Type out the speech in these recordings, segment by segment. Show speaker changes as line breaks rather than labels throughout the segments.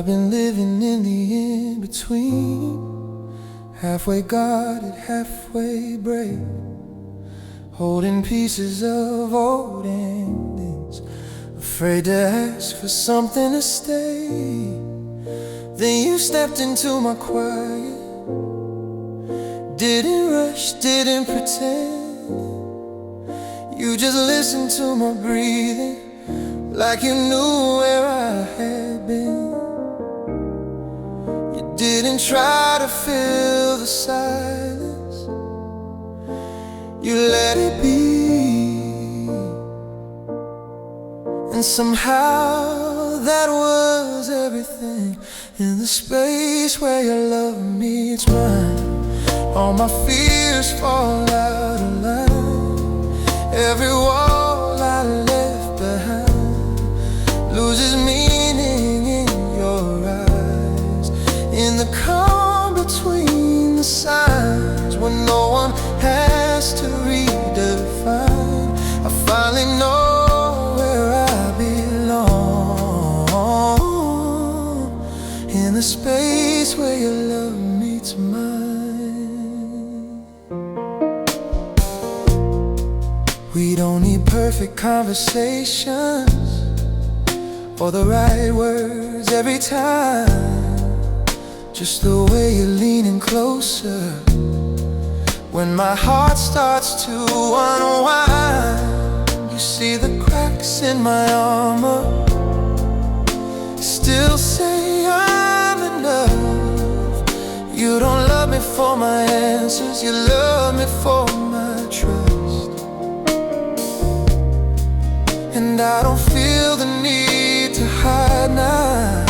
been living in the in-between, halfway guarded, halfway brave, holding pieces of old endings, afraid to ask for something to stay. Then you stepped into my quiet, didn't rush, didn't pretend. You just listened to my breathing, like you knew where I had been. You didn't try to fill the silence, you let it be. And somehow that was everything. In the space where your love meets mine, all my fears fall out of line. Every wall I left behind loses meaning in your eyes. In the calm between the signs, when no one has to redefine, I finally know where I belong. In the space where your love meets mine. We don't need perfect conversations or the right words every time, just the way you're leaning closer when my heart starts to unwind. You see the cracks in my armor, still say I'm enough. You don't love me for my answers, you love me for my trust. And I don't feel the need to hide now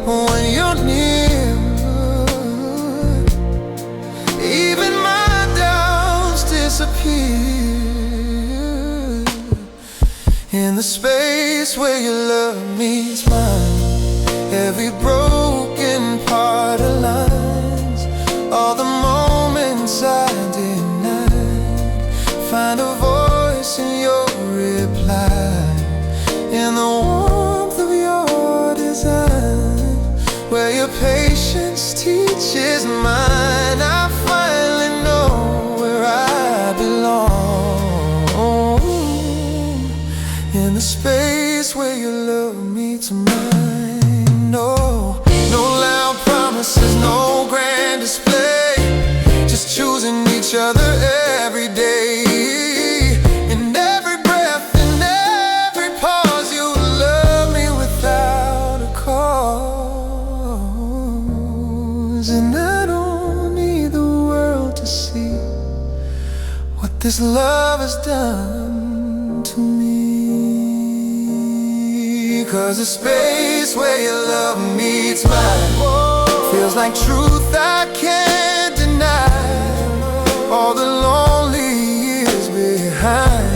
when you're near. Even my doubts disappear in the space where your love meets mine. Every broken part aligns, all the moments I denied find a voice in your reply. In the warmth of your design, where your patience teaches mine, I finally know where I belong. In the space where your love meets mine. No loud promises, no grand display, just choosing each other every day. In every breath, in every pause, you love me without a cause. And I don't need the world to see what this love has done to me. 'Cause the space where your love meets mine feels like truth I can't deny. All the lonely years behind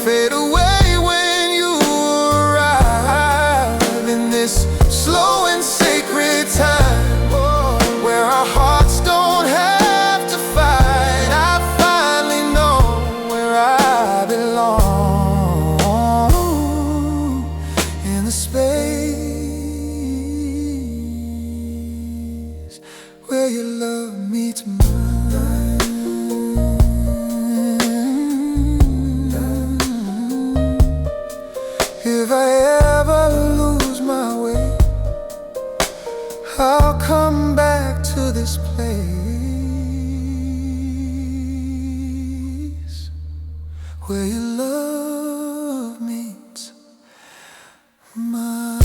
fade away when you arrive. In this slow and sacred time where our hearts don't have to fight, I finally know where I belong. In the space where your love meets mine. If I ever lose my way, I'll come back to this place where your love meets mine.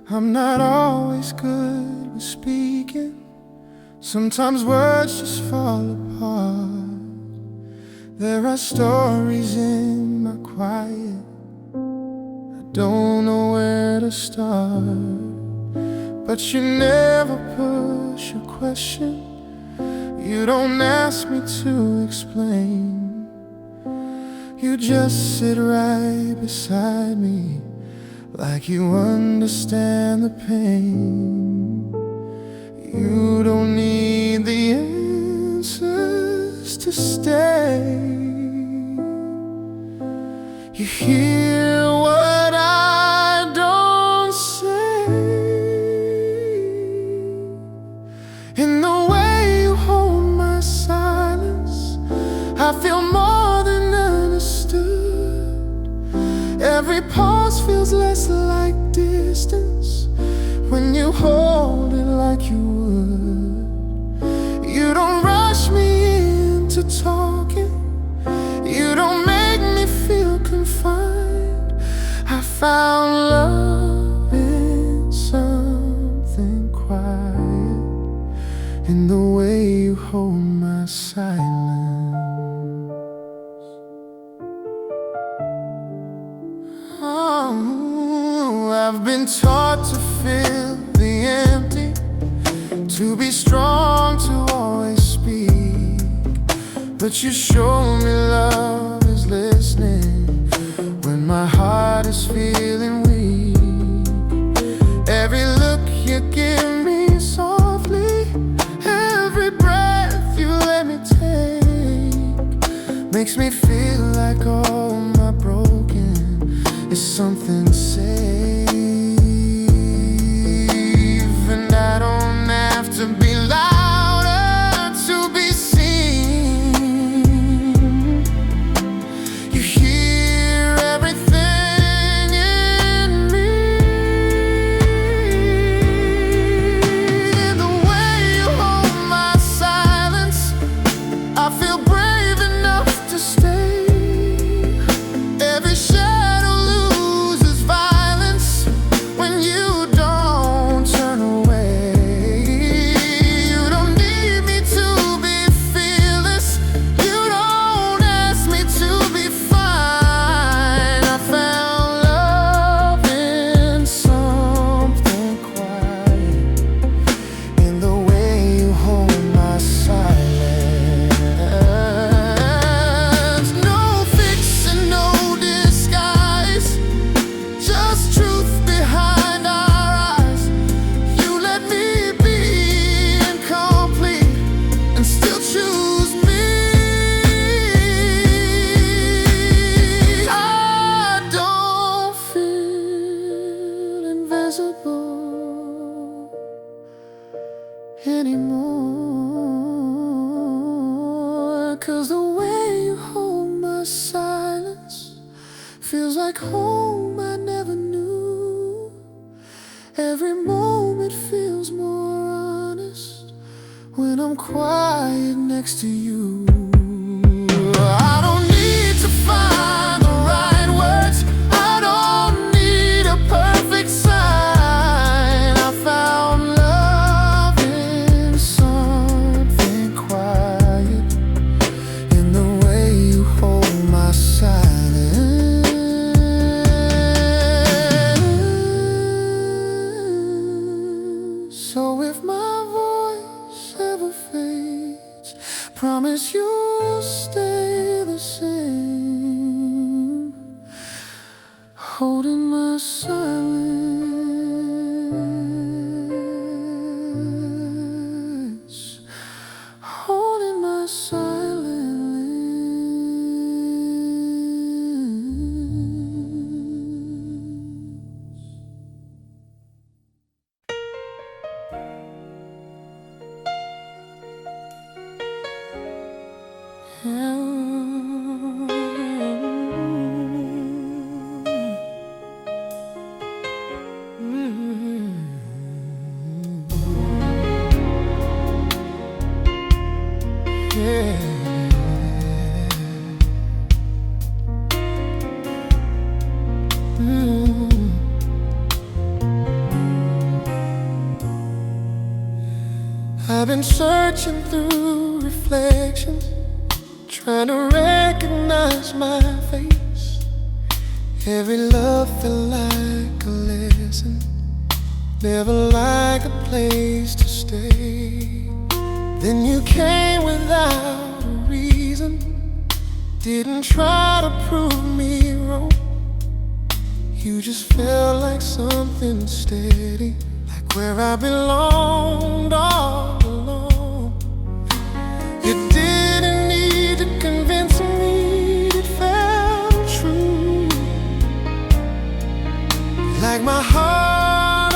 I'm not always good with speaking. Sometimes words just fall apart. There are stories in my quiet, I don't know where to start. But you never push a question, you don't ask me to explain. You just sit right beside me, like you understand the pain. You don't need the answers to stay. You hear what I don't say. In the way you hold my silence, I feel more than understood. Every pause feels less like distance when you hold it like you would. You don't rush me into talking, you don't make me feel confined. I found love in something quiet, in the way you hold my silence. Oh, I've been taught to fill the empty, to be strong, to always speak. But you show me love is listening when my heart is feeling weak. Every look you give me softly, every breath you let me take, makes me feel like all my broken is something safe. And I don't have to be louder to be seen. You hear everything in me. The way you hold my silence, I feel brave enough to stay. Every shadow loses violence when you don't turn away. You don't need me to be fearless, you don't ask me to be fine. I found love in something quiet, in the way you hold my silence. No fiction, no disguise, just truth behind our eyes. You let me be incomplete and still choose me. I don't feel invisible anymore, 'cause the way you hold my silence feels like home I never knew. Every moment feels more honest when I'm quiet next to you. I don't need to find the right words, I don't need a perfect sign. I found love in something quiet, in the way you hold my silence. So if my voice ever fades, promise you'll stay the same, holding my silence, holding my silence. I've been searching through reflections, trying to recognize my face. Every love felt like a lesson, never like a place to stay. Then you came without a reason, didn't try to prove me wrong. You just felt like something steady, like where I belonged all along. You didn't need to convince me it felt true, like my heart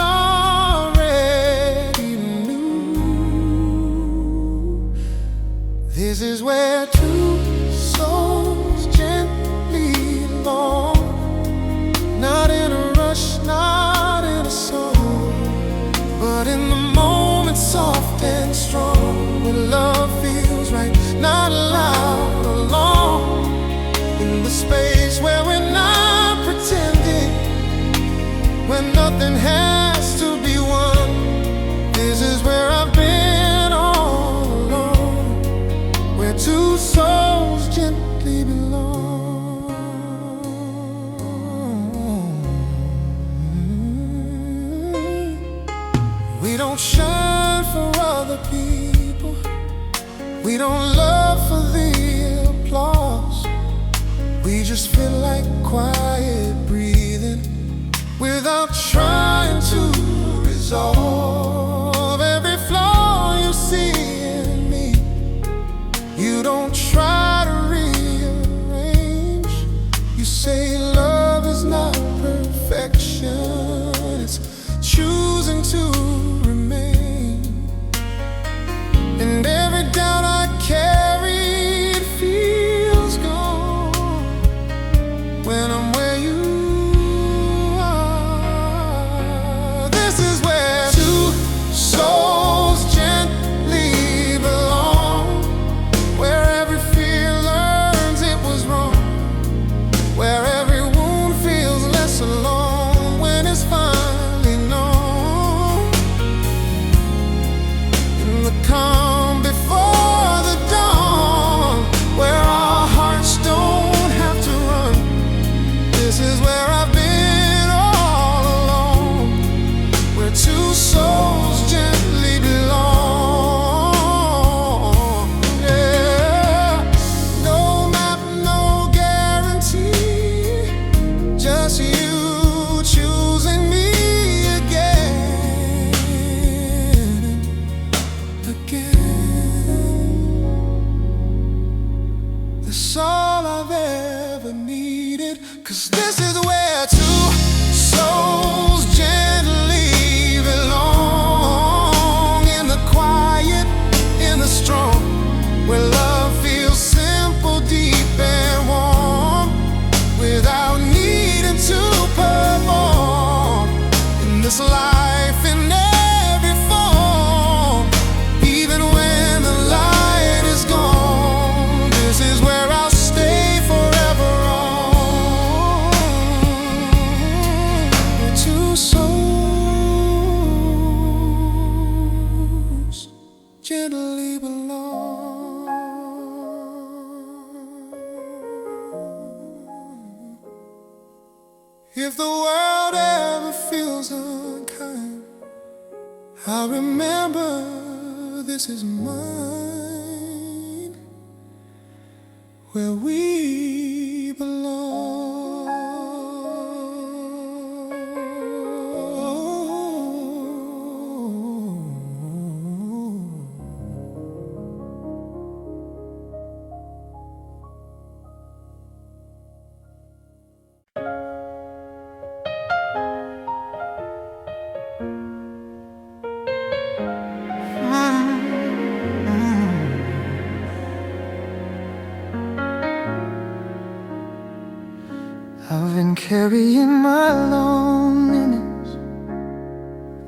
already knew. This is where two souls gently belong, not in a rush, not in a song, but in the moment, soft and strong, when love feels right, not loud or long. In the space where we're not pretending, where nothing has to be won. This is where I've been all along, where two souls gently belong. We don't shine for other people, we don't love for the applause. We just feel like quiet breathing, without trying to resolve every flaw you see in me. You don't try to rearrange. You say love is not perfection, it's choosing to remain. And every doubt I carried feels gone when I'm where you are. This is where two souls gently belong, where every fear learns it was wrong, where every wound feels less alone when it's finally known. In the calm before the dawn, where our hearts don't have to run. This is where I've been all along, where two souls gently belong. Yeah. No map, no guarantee, just you choosing me again, again. That's all I've ever needed, 'cause this is where two souls gently belong. In the quiet, in the strong, where love feels simple, deep and warm, without needing to perform. In this life, in every form, even when the light is gone, this is where I'll stay forever on. Two souls gently belong. If the world ever feels unkind, I'll remember this is mine, where we belong. I've been carrying my loneliness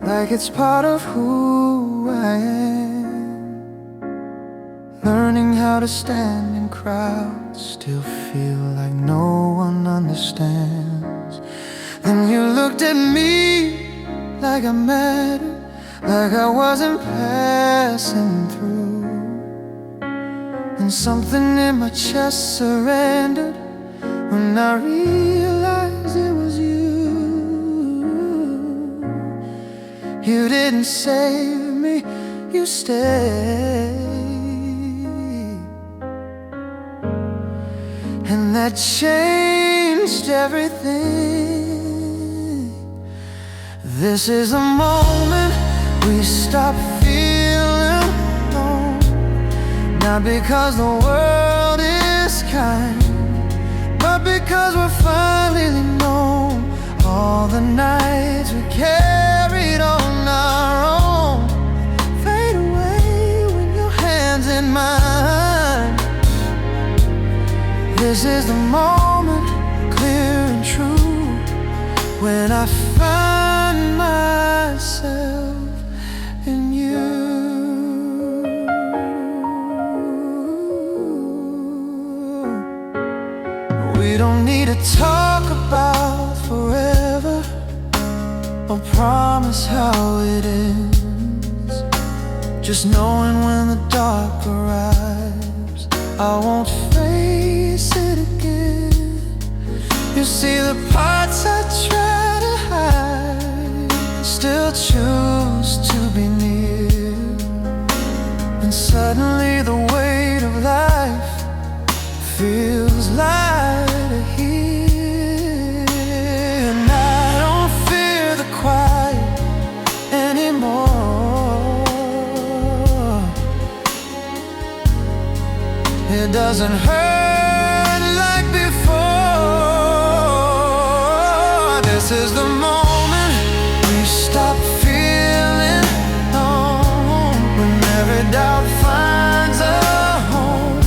like it's part of who I am, learning how to stand in crowds, still feel like no one understands. Then you looked at me like I mattered, like I wasn't passing through. And something in my chest surrendered when I realized it was you. You didn't save me, you stayed, and that changed everything. This is the moment we stop feeling alone, not because the world is kind, but because we're finally known. All the nights we carried on our own fade away when your hand's in mine. This is the moment, clear and true, when I find myself in you. We don't need to talk about forever or promise how it ends. Just knowing when the dark arrives, I won't face it again. You see, the parts I try to hide still choose to be near, and suddenly the weight of life feels lighter here. And I don't fear the quiet anymore. It doesn't hurt like before. This is the moment we stop feeling alone, when every doubt finds a home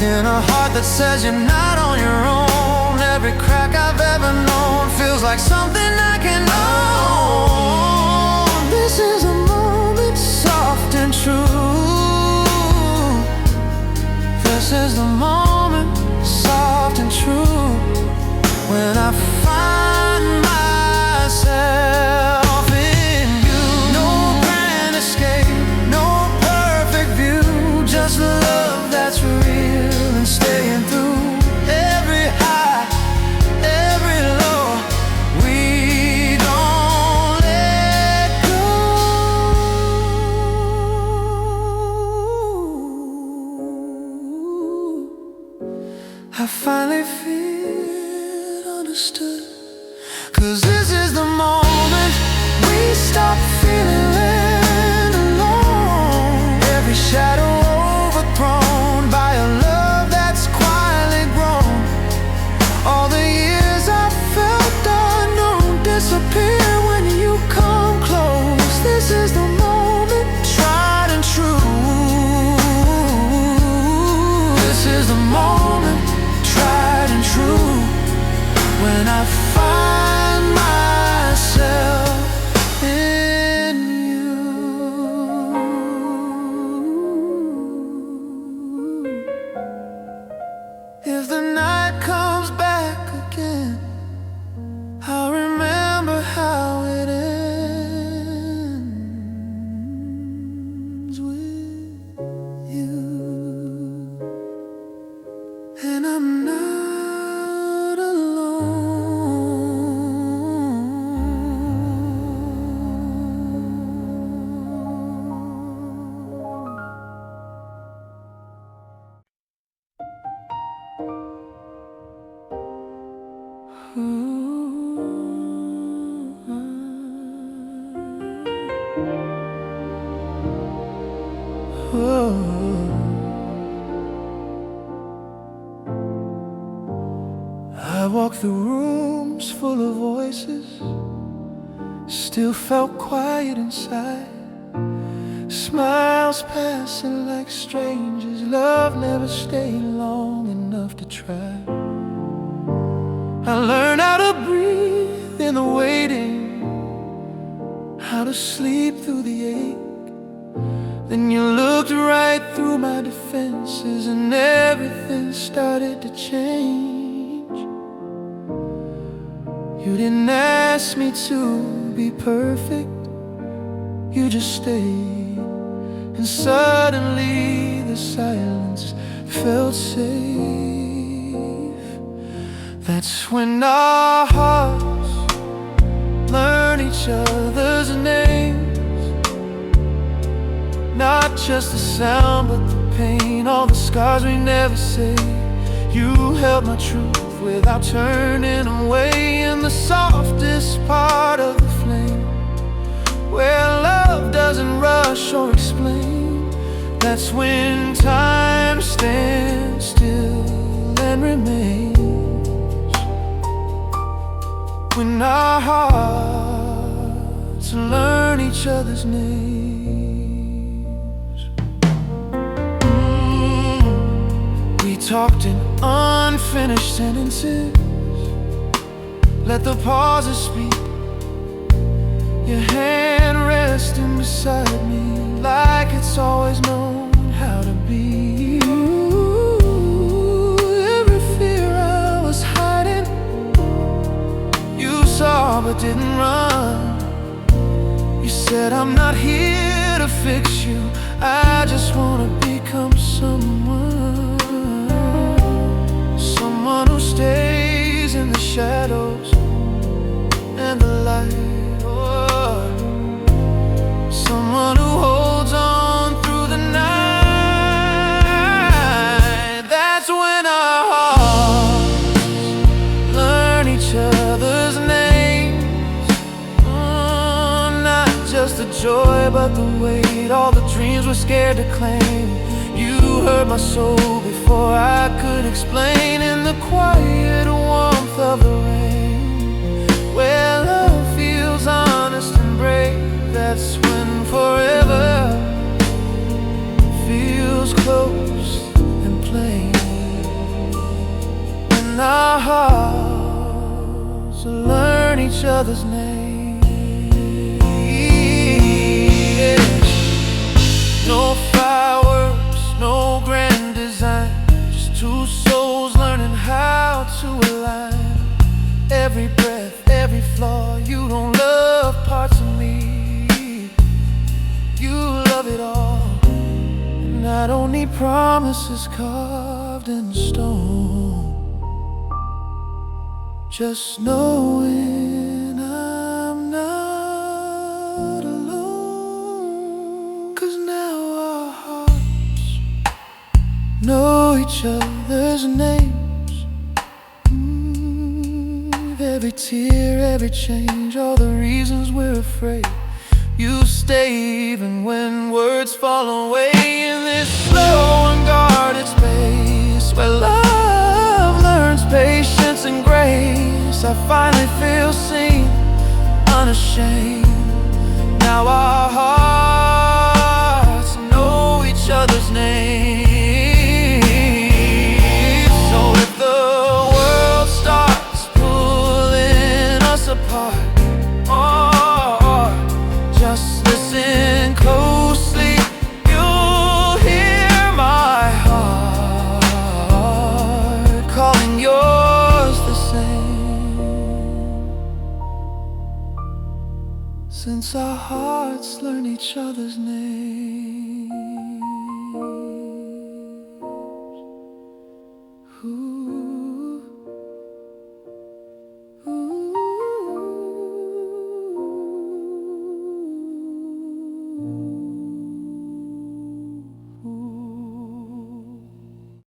in a heart that says you're not on your own. Every crack I've ever known feels like something I can own. This is a moment soft and true. This is the moment soft and true, when I find myself in you. No grand escape, no perfect view, just love that's real and staying through every high, every low. We don't let go. I finally feel understood, 'cause this is the moment we stop feeling alone. Every shadow overthrown by a love that's quietly grown. All the years I felt unknown disappear when you come close. This is the moment, tried and true. This is the moment, tried and true, when I find myself in you. If the night comes back again, I'll remember how it ends with you. And I'm not alone. I walked through rooms full of voices, still felt quiet inside. Smiles passing like strangers, love never stayed long enough to try. I learned how to breathe in the waiting, how to sleep through the ache. Then you looked right through my defenses, and everything started to change. You didn't ask me to be perfect, you just stayed. And suddenly the silence felt safe. That's when our hearts learn each other's names. Not just the sound, but the pain, all the scars we never say. You held my truth without turning away. In the softest part of the flame, where love doesn't rush or explain, that's when time stands still and remains. When our hearts learn each other's names. We talked in unfinished sentences, let the pauses speak. Your hand resting beside me, like it's always known how to be. Every fear I was hiding, you saw but didn't run. You said, I'm not here to fix you, I just wanna become someone. Someone who stays in the shadows and the light. Someone who holds on through the night. That's when our hearts learn each other's names. Not just the joy, but the weight, all the dreams we're scared to claim. You heard my soul before I could explain. In the quiet warmth of the rain, where love feels honest and brave, that's when forever feels close and plain. When our hearts learn each other's names. No fireworks, no grand design, just two souls learning how to align. Every breath, every flaw, you don't love parts of me, you love it all. And I don't need promises carved in stone, just knowing I'm not alone. 'Cause now our hearts know each other's names. Every tear, every change, all the reasons we're afraid. You stay even when words fall away. In this slow and guarded space, where love learns patience and grace, I finally feel seen, unashamed. Now our hearts know each other's names. So if the world starts pulling us apart, just listen closely, you'll hear my heart calling yours the same. Since our hearts learn each other's names.